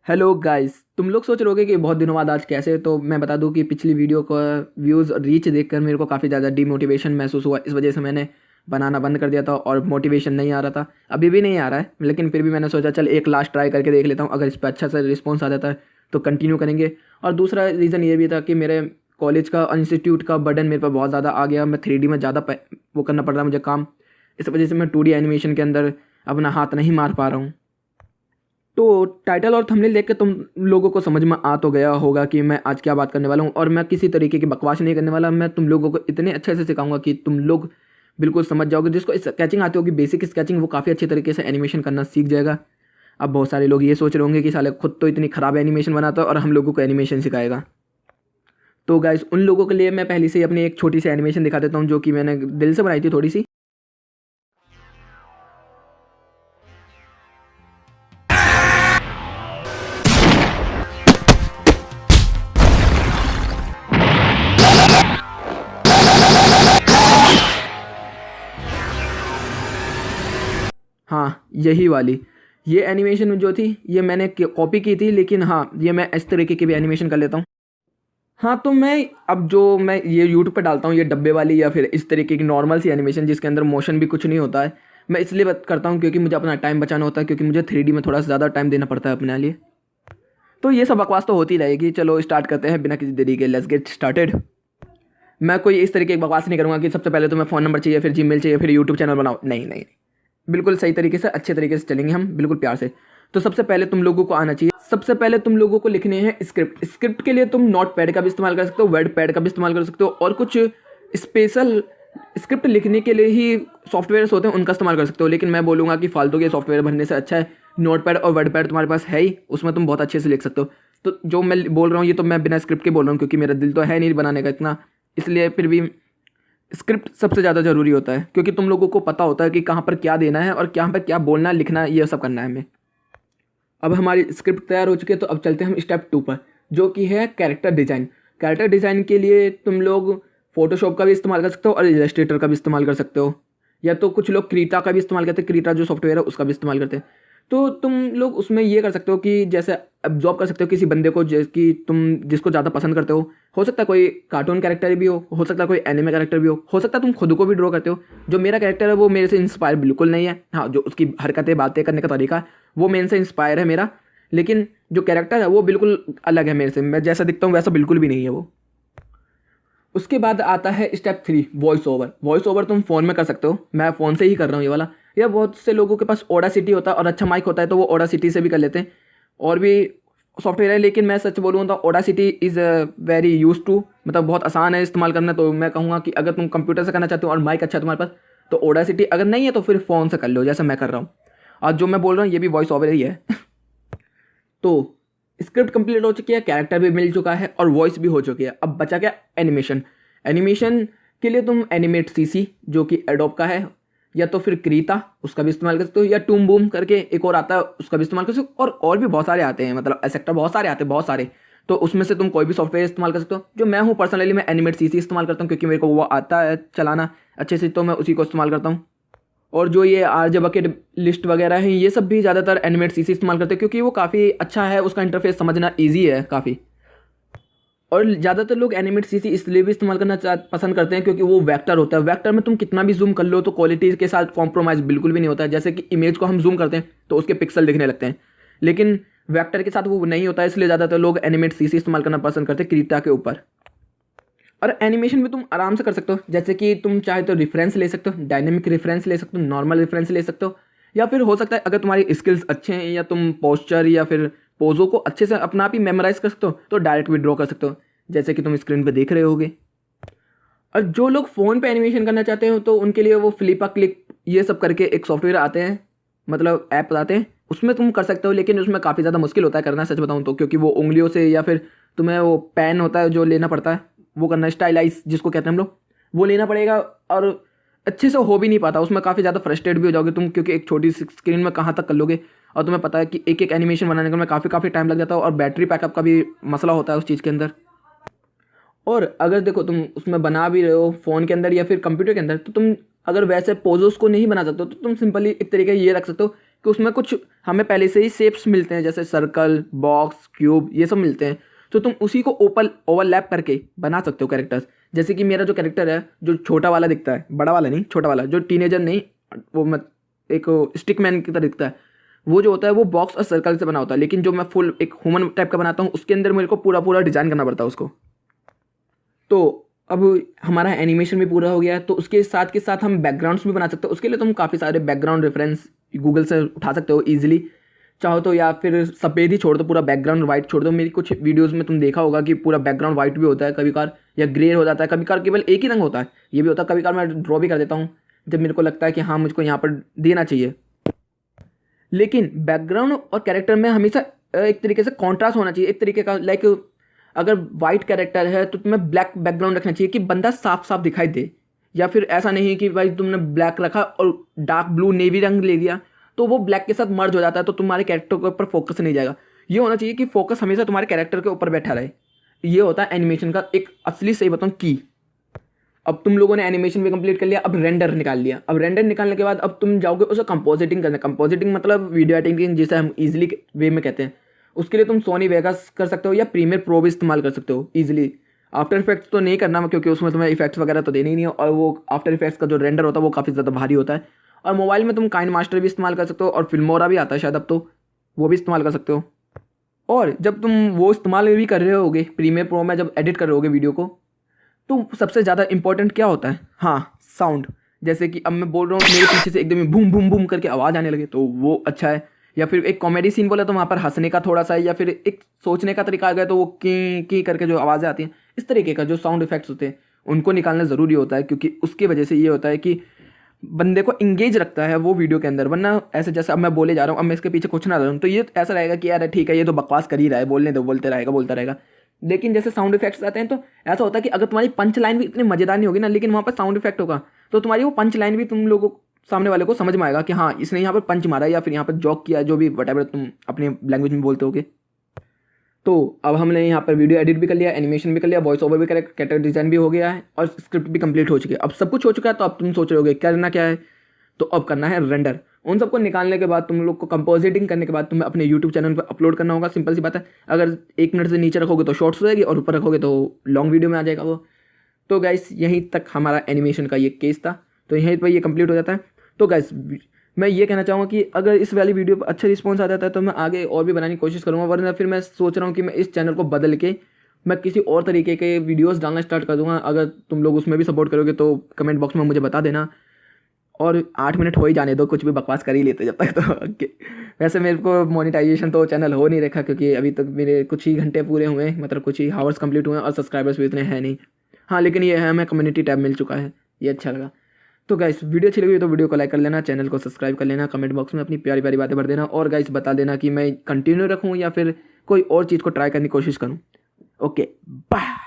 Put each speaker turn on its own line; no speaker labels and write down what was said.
Hello guys, तुम लोग सोच रहे होगे कि बहुत दिनों बाद आज कैसे। तो मैं बता दूं कि पिछली वीडियो का व्यूज़ और रीच देखकर मेरे को काफ़ी ज़्यादा डिमोटिवेशन महसूस हुआ। इस वजह से मैंने बनाना बंद कर दिया था और मोटिवेशन नहीं आ रहा था। अभी भी नहीं आ रहा है, लेकिन फिर भी मैंने सोचा चल एक लास्ट ट्राई करके देख लेता हूँ। अगर इस पर अच्छा सा रिस्पॉन्स आ जाता है तो कंटिन्यू करेंगे। और दूसरा रीज़न ये भी था कि मेरे कॉलेज का इंस्टीट्यूट का बर्डन मेरे पर बहुत ज़्यादा आ गया। मैं 3D में ज़्यादा वो करना पड़ रहा है मुझे काम। इस वजह से मैं 2D एनिमेशन के अंदर अपना हाथ नहीं मार पा रहा हूँ। तो टाइटल और थंबनेल देख के तुम लोगों को समझ में आ तो गया होगा कि मैं आज क्या बात करने वाला हूँ। और मैं किसी तरीके की बकवास नहीं करने वाला। मैं तुम लोगों को इतने अच्छे से सिखाऊंगा कि तुम लोग बिल्कुल समझ जाओगे। जिसको स्केचिंग आती होगी, बेसिक स्केचिंग, वो काफ़ी अच्छे तरीके से एनिमेशन करना सीख जाएगा। अब बहुत सारे लोग ये सोच रहे होंगे कि साले खुद तो इतनी ख़राब एनिमेशन बनाता है और हम लोगों को एनिमेशन सिखाएगा। तो गाइस, उन लोगों के लिए मैं पहले से ही अपनी एक छोटी सी एनिमेशन दिखा देता हूँ जो कि मैंने दिल से बनाई थी थोड़ी सी। हाँ, यही वाली। ये एनिमेशन जो थी ये मैंने कॉपी की थी, लेकिन हाँ, ये मैं इस तरीके की भी एनिमेशन कर लेता हूँ। हाँ, तो मैं अब जो मैं ये यूट्यूब पे डालता हूँ, ये डब्बे वाली या फिर इस तरीके की नॉर्मल सी एनिमेशन जिसके अंदर मोशन भी कुछ नहीं होता है, मैं इसलिए बात करता हूँ क्योंकि मुझे अपना टाइम बचाना होता है, क्योंकि मुझे 3D में थोड़ा सा ज़्यादा टाइम देना पड़ता है अपने लिए। तो ये सब बकवास तो होती रहेगी। चलो स्टार्ट करते हैं बिना किसी देरी के। Let's get started. मैं कोई इस तरीके की बकवास नहीं करूँगा कि सबसे पहले तुम्हें फ़ोन नंबर चाहिए, फिर जीमेल चाहिए, फिर यूट्यूब चैनल बनाओ। नहीं नहीं, बिल्कुल सही तरीके से, अच्छे तरीके से चलेंगे हम, बिल्कुल प्यार से। तो सबसे पहले तुम लोगों को आना चाहिए, सबसे पहले तुम लोगों को लिखने हैं स्क्रिप्ट। स्क्रिप्ट के लिए तुम नोट पैड का भी इस्तेमाल कर सकते हो, वर्ड पैड का भी इस्तेमाल कर सकते हो, और कुछ स्पेशल स्क्रिप्ट लिखने के लिए ही सॉफ्टवेयर्स होते हैं उनका इस्तेमाल कर सकते हो। लेकिन मैं बोलूँगा कि फालतू के सॉफ्टवेयर भरने से अच्छा है नोट पैड और वर्ड पैड तुम्हारे पास है ही, उसमें तुम बहुत अच्छे से लिख सकते हो। तो जो मैं बोल रहा हूँ ये तो मैं बिना स्क्रिप्ट के बोल रहा हूँ, क्योंकि मेरा दिल तो है नहीं बनाने का इतना, इसलिए फिर भी स्क्रिप्ट सबसे ज़्यादा ज़रूरी होता है, क्योंकि तुम लोगों को पता होता है कि कहाँ पर क्या देना है और कहाँ पर क्या बोलना है, लिखना है, ये सब करना है हमें। अब हमारी स्क्रिप्ट तैयार हो चुकी है, तो अब चलते हैं हम स्टेप 2 पर, जो कि है कैरेक्टर डिज़ाइन। कैरेक्टर डिज़ाइन के लिए तुम लोग फोटोशॉप का भी इस्तेमाल कर सकते हो और इलस्ट्रेटर का भी इस्तेमाल कर सकते हो, या तो कुछ लोग क्रीटा का भी इस्तेमाल करते हैं, क्रीटा जो सॉफ्टवेयर है उसका भी इस्तेमाल करते हैं। तो तुम लोग उसमें ये कर सकते हो कि जैसे एब्जॉर्ब कर सकते हो किसी बंदे को कि तुम जिसको ज़्यादा पसंद करते हो सकता है कोई कार्टून कैरेक्टर भी हो सकता है कोई एनिमे कैरेक्टर भी हो सकता है तुम खुद को भी ड्रॉ करते हो। जो मेरा कैरेक्टर है वो मेरे से इंस्पायर बिल्कुल नहीं है। हाँ, जो उसकी हरकतें, बातें करने का तरीका है वो मेरे से इंस्पायर है मेरा, लेकिन जो कैरेक्टर है वो बिल्कुल अलग है मेरे से। मैं जैसा दिखता हूँ वैसा बिल्कुल भी नहीं है वो। उसके बाद आता है step 3, voice over. Voice over तुम फ़ोन में कर सकते हो, मैं फ़ोन से ही कर रहा हूँ ये वाला। या बहुत से लोगों के पास ऑडासिटी होता है और अच्छा माइक होता है तो वो ऑडासिटी से भी कर लेते हैं, और भी सॉफ्टवेयर है। लेकिन मैं सच बोलूँ तो Audacity is very use to, मतलब बहुत आसान है इस्तेमाल करना। तो मैं कहूँगा कि अगर तुम कंप्यूटर से करना चाहते हो और माइक अच्छा है तुम्हारे पास तो ऑडासिटी, अगर नहीं है तो फिर फ़ोन से कर लो जैसा मैं कर रहा हूँ। और जो मैं बोल रहा हूँ ये भी वॉइस ओवर ही है। तो स्क्रिप्ट कंप्लीट हो चुकी है, कैरेक्टर भी मिल चुका है और वॉइस भी हो चुकी है। अब बचा क्या? एनिमेशन। एनिमेशन के लिए तुम एनिमेट सीसी जो कि एडोब का है, या तो फिर क्रीता उसका भी इस्तेमाल कर सकते हो, या टूम बूम करके एक और आता है उसका भी इस्तेमाल कर सकते हो, और भी बहुत सारे आते हैं, मतलब सेक्टर बहुत सारे आते हैं, बहुत सारे। तो उसमें से तुम कोई भी सॉफ्टवेयर इस्तेमाल कर सकते हो। जो मैं हूँ पर्सनली, मैं एनिमेट सीसी इस्तेमाल करता हूँ क्योंकि मेरे को वो आता है चलाना अच्छे से, तो मैं उसी को इस्तेमाल करता हूँ। और जो ये आरजे बकेट लिस्ट वगैरह है ये सब भी ज़्यादातर एनिमेट सीसी इस्तेमाल करते हैं क्योंकि वो काफ़ी अच्छा है, उसका इंटरफेस समझना ईजी है काफ़ी। और ज़्यादातर लोग एनिमेट सीसी इसलिए भी इस्तेमाल करना पसंद करते हैं क्योंकि वो वेक्टर होता है। वेक्टर में तुम कितना भी जूम कर लो तो क्वालिटी के साथ कॉम्प्रोमाइज़ बिल्कुल भी नहीं होता है। जैसे कि इमेज को हम जूम करते हैं तो उसके पिक्सल दिखने लगते हैं, लेकिन वेक्टर के साथ वो नहीं होता है, इसलिए ज़्यादातर लोग एनिमेट सीसी इस्तेमाल करना पसंद करते हैं क्रीटा के ऊपर। और एनिमेशन भी तुम आराम से कर सकते हो, जैसे कि तुम चाहे तो रेफरेंस ले सकते हो, डायनेमिक रेफरेंस ले सकते हो, नॉर्मल रेफरेंस ले सकते हो, या फिर हो सकता है अगर तुम्हारी स्किल्स अच्छे हैं या तुम पोस्चर या फिर पोजो को अच्छे से अपना आप ही मेमोराइज कर सकते हो तो डायरेक्ट भी ड्रॉ कर सकते हो, जैसे कि तुम स्क्रीन पे देख रहे होगे। और जो लोग फ़ोन पे एनिमेशन करना चाहते हो तो उनके लिए वो फ्लिपा क्लिक ये सब करके एक सॉफ्टवेयर आते हैं, मतलब ऐप आते हैं, उसमें तुम कर सकते हो। लेकिन उसमें काफ़ी ज़्यादा मुश्किल होता है करना, सच बताऊँ तो, क्योंकि वो उंगलियों से या फिर तुम्हें वो पेन होता है जो लेना पड़ता है, वो करना स्टाइलाइज जिसको कहते हैं हम लोग, वो लेना पड़ेगा। और अच्छे से हो भी नहीं पाता, उसमें काफ़ी ज़्यादा फ्रस्ट्रेट भी हो जाओगे तुम, क्योंकि एक छोटी सी स्क्रीन में कहाँ तक कर लोगे। और तुम्हें पता है कि एक एक एनिमेशन बनाने में काफ़ी टाइम लग जाता है, और बैटरी पैकअप का भी मसला होता है उस चीज़ के अंदर। और अगर देखो तुम उसमें बना भी रहे हो फ़ोन के अंदर या फिर कंप्यूटर के अंदर, तो तुम अगर वैसे पोजोस को नहीं बना सकते हो तो तुम सिंपली एक तरीके ये रख सकते हो कि उसमें कुछ हमें पहले से ही शेप्स मिलते हैं, जैसे सर्कल, बॉक्स, क्यूब, ये सब मिलते हैं। तो तुम उसी को ओवरलैप करके बना सकते हो कैरेक्टर्स। जैसे कि मेरा जो कैरेक्टर है, जो छोटा वाला दिखता है, बड़ा वाला नहीं, छोटा वाला, जो टीनेजर नहीं, वो मत एक स्टिक मैन की तरह दिखता है, वो जो होता है वो बॉक्स और सर्कल से बना होता है। लेकिन जो मैं फुल एक ह्यूमन टाइप का बनाता हूँ, उसके अंदर मेरे को पूरा पूरा डिज़ाइन करना पड़ता है उसको। तो अब हमारा एनिमेशन भी पूरा हो गया है, तो उसके साथ के साथ हम बैकग्राउंड्स भी बना सकते हो। उसके लिए तुम काफ़ी सारे बैकग्राउंड रेफरेंस गूगल से उठा सकते हो ईजिली, चाहो तो, या फिर सफ़ेद ही छोड़ दो, पूरा बैकग्राउंड वाइट छोड़ दो। मेरी कुछ वीडियोस में तुम देखा होगा कि पूरा बैकग्राउंड वाइट भी होता है कभी कभार, या ग्रे हो जाता है कभी कभार, केवल एक ही रंग होता है, ये भी होता है। कभी कभार मैं ड्रॉ भी कर देता हूँ जब मेरे को लगता है कि हाँ मुझको यहाँ पर देना चाहिए। लेकिन बैकग्राउंड और कैरेक्टर में हमेशा एक तरीके से कॉन्ट्रास्ट होना चाहिए, एक तरीके का, लाइक अगर वाइट कैरेक्टर है तो तुम्हें ब्लैक बैकग्राउंड रखना चाहिए कि बंदा साफ साफ दिखाई दे। या फिर ऐसा नहीं कि भाई तुमने ब्लैक रखा और डार्क ब्लू नेवी रंग ले लिया तो वो ब्लैक के साथ मर्ज हो जाता है, तो तुम्हारे कैरेक्टर के ऊपर फोकस नहीं जाएगा। ये होना चाहिए कि फोकस हमेशा तुम्हारे कैरेक्टर के ऊपर बैठा रहे। ये होता है एनिमेशन का एक असली, सही बताऊँ, की। अब तुम लोगों ने एनिमेशन भी कंप्लीट कर लिया, अब रेंडर निकाल लिया। अब रेंडर निकालने के बाद अब तुम जाओगे उसे कंपोजिटिंग करने। कंपोजिटिंग मतलब वीडियो एडिटिंग, जिसे हम इजीली वे में कहते हैं। उसके लिए तुम सोनी वेगास कर सकते हो या प्रीमियर प्रो भी इस्तेमाल कर सकते हो ईजिली। आफ्टर इफेक्ट्स तो नहीं करना, क्योंकि उसमें तुम्हें इफेक्ट्स वगैरह तो देने ही नहीं है, और वो आफ्टर इफेक्ट्स का जो रेंडर होता है वो काफ़ी ज़्यादा भारी होता है। और मोबाइल में तुम काइन मास्टर भी इस्तेमाल कर सकते हो, और फिल्मोरा भी आता है शायद अब, तो वो भी इस्तेमाल कर सकते हो। और जब तुम वो इस्तेमाल भी कर रहे होगे प्रीमियर प्रो में, जब एडिट कर रहे होगे वीडियो को, तो सबसे ज़्यादा इंपॉर्टेंट क्या होता है? हाँ, साउंड। जैसे कि अब मैं बोल रहा हूँ, मेरे पीछे से एकदम बूम बूम बूम करके आवाज़ आने लगे, तो वो अच्छा है। या फिर एक कॉमेडी सीन बोला तो वहाँ पर हंसने का थोड़ा सा, या फिर एक सोचने का तरीका आ गया तो वो की करके जो आवाज़ें आती हैं, इस तरीके का जो साउंड इफेक्ट्स होते हैं उनको निकालना ज़रूरी होता है, क्योंकि उसकी वजह से ये होता है कि बंदे को इंगेज रखता है वो वीडियो के अंदर। वरना ऐसे जैसे अब मैं बोले जा रहा हूँ, अब मैं इसके पीछे कुछ ना रहूँ, तो ये ऐसा रहेगा कि यार ठीक है, ये तो बकवास कर ही रहा है, बोलने दो, बोलते रहेगा बोलता रहेगा। लेकिन जैसे साउंड इफेक्ट्स आते हैं तो ऐसा होता है कि अगर तुम्हारी पंच लाइन भी इतनी मजेदार नहीं होगी ना, लेकिन वहाँ पर साउंड इफेक्ट होगा, तो तुम्हारी वो पंच लाइन भी तुम लोगों सामने वाले को समझ में आएगा कि हाँ इसने यहाँ पर पंच मारा है, या फिर यहाँ पर जॉक किया है, जो भी वटेवर तुम अपने लैंग्वेज में बोलते होगे। तो अब हमने यहाँ पर वीडियो एडिट भी कर लिया, एनिमेशन भी कर लिया, वॉइस ओवर भी कर, कैरेक्टर डिजाइन भी हो गया है, और स्क्रिप्ट भी कंप्लीट हो चुकी है। अब सब कुछ हो चुका है, तो अब तुम सोच रहे होगे करना क्या है? तो अब करना है रेंडर। उन सबको निकालने के बाद, तुम लोग को कंपोजिटिंग करने के बाद, तुम्हें अपने यूट्यूब चैनल पर अपलोड करना होगा। सिंपल सी बात है, अगर 1 मिनट से नीचे रखोगे तो शॉर्ट्स हो जाएगी, और ऊपर रखोगे तो लॉन्ग वीडियो में आ जाएगा वो। तो गाइस यहीं तक हमारा एनिमेशन का ये केस था, तो यहीं पर ये कंप्लीट हो जाता है। तो गाइस मैं ये कहना चाहूँगा कि अगर इस वाली वीडियो पर अच्छा रिस्पॉन्स आ जाता है तो मैं आगे और भी बनाने की कोशिश करूँगा, वरना फिर मैं सोच रहा हूँ कि मैं इस चैनल को बदल के मैं किसी और तरीके के वीडियोस डालना स्टार्ट कर दूँगा। अगर तुम लोग उसमें भी सपोर्ट करोगे तो कमेंट बॉक्स में मुझे बता देना। और 8 मिनट हो ही जाने दो, कुछ भी बकवास कर ही लेते जब तक तो वैसे मेरे को मोनेटाइजेशन तो चैनल हो नहीं रखा, क्योंकि अभी तक मेरे कुछ ही घंटे पूरे हुए हैं, मतलब कुछ ही हावर्स कंप्लीट हुए हैं, और सब्सक्राइबर्स भी इतने हैं नहीं। हाँ, लेकिन ये है, हमें कम्युनिटी टैब मिल चुका है, ये अच्छा लगा। तो गाइस वीडियो अच्छी लगी तो वीडियो को लाइक कर लेना, चैनल को सब्सक्राइब कर लेना, कमेंट बॉक्स में अपनी प्यारी प्यारी बातें भर देना, और गाइस बता देना कि मैं कंटिन्यू रखूँ या फिर कोई और चीज़ को ट्राई करने की कोशिश करूँ। Okay, bye.